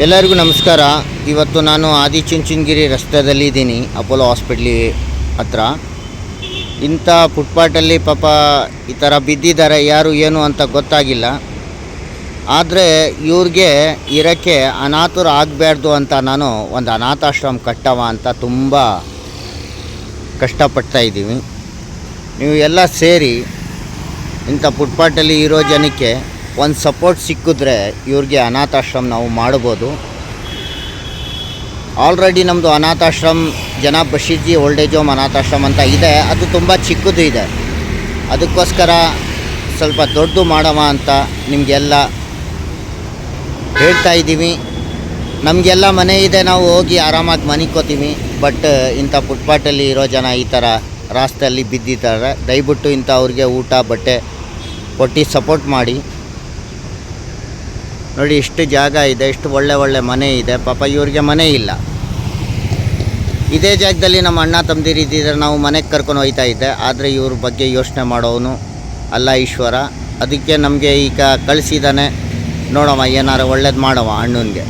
ಎಲ್ಲರಿಗೂ ನಮಸ್ಕಾರ. ಇವತ್ತು ನಾನು ಆದಿಚುಂಚನಗಿರಿ ರಸ್ತೆಯಲ್ಲಿದ್ದೀನಿ, ಅಪೋಲೋ ಹಾಸ್ಪಿಟ್ಲಿ ಹತ್ರ. ಇಂಥ ಫುಟ್ಪಾಟಲ್ಲಿ ಪಾಪ ಈ ಥರ ಬಿದ್ದಿದ್ದಾರೆ, ಯಾರು ಏನು ಅಂತ ಗೊತ್ತಾಗಿಲ್ಲ. ಆದರೆ ಇವ್ರಿಗೆ ಇರೋಕ್ಕೆ ಅನಾಥರು ಆಗಬಾರ್ದು ಅಂತ ನಾನು ಒಂದು ಅನಾಥಾಶ್ರಮ ಕಟ್ಟವ ಅಂತ ತುಂಬ ಕಷ್ಟಪಡ್ತಾ ಇದ್ದೀವಿ. ನೀವು ಎಲ್ಲ ಸೇರಿ ಇಂಥ ಫುಟ್ಪಾಟಲ್ಲಿ ಇರೋ ಜನಕ್ಕೆ ಒಂದು ಸಪೋರ್ಟ್ ಸಿಕ್ಕಿದ್ರೆ ಇವ್ರಿಗೆ ಅನಾಥಾಶ್ರಮ ನಾವು ಮಾಡ್ಬೋದು. ಆಲ್ರೆಡಿ ನಮ್ಮದು ಅನಾಥಾಶ್ರಮ ಜನಾಬ್ ಬಶೀರ್ಜಿ ಓಲ್ಡ್ ಏಜ್ ಹೋಮ್ ಅನಾಥಾಶ್ರಮ ಅಂತ ಇದೆ, ಅದು ತುಂಬ ಚಿಕ್ಕದು ಇದೆ. ಅದಕ್ಕೋಸ್ಕರ ಸ್ವಲ್ಪ ದೊಡ್ಡದು ಮಾಡವ ಅಂತ ನಿಮಗೆಲ್ಲ ಹೇಳ್ತಾ ಇದ್ದೀವಿ. ನಮಗೆಲ್ಲ ಮನೆ ಇದೆ, ನಾವು ಹೋಗಿ ಆರಾಮಾಗಿ ಮನಿಕೋತೀವಿ. ಬಟ್ ಇಂಥ ಫುಟ್ಪಾಟಲ್ಲಿ ಇರೋ ಜನ ಈ ಥರ ರಾಸ್ತೆಯಲ್ಲಿ ಬಿದ್ದಿದ್ದಾರೆ. ದಯವಿಟ್ಟು ಇಂಥ ಅವ್ರಿಗೆ ಊಟ ಬಟ್ಟೆ ಕೊಟ್ಟು ಸಪೋರ್ಟ್ ಮಾಡಿ. ನೋಡಿ, ಇಷ್ಟು ಜಾಗ ಇದೆ, ಇಷ್ಟು ಒಳ್ಳೆ ಮನೆ ಇದೆ. ಪಾಪ ಇವ್ರಿಗೆ ಮನೆ ಇಲ್ಲ. ಇದೇ ಜಾಗದಲ್ಲಿ ನಮ್ಮ ಅಣ್ಣ ತಮ್ಮದಿರು ಇದ್ದಿದ್ರೆ ನಾವು ಮನೆಗೆ ಕರ್ಕೊಂಡು ಹೋಗ್ತಾ ಇದ್ದೆ. ಆದರೆ ಇವ್ರ ಬಗ್ಗೆ ಯೋಚನೆ ಮಾಡೋನು ಅಲ್ಲ ಈಶ್ವರ. ಅದಕ್ಕೆ ನಮಗೆ ಈಗ ಕಳಿಸಿದ್ದಾನೆ. ನೋಡವ, ಏನಾರು ಒಳ್ಳೇದು ಮಾಡವ ಅಣ್ಣನಿಗೆ.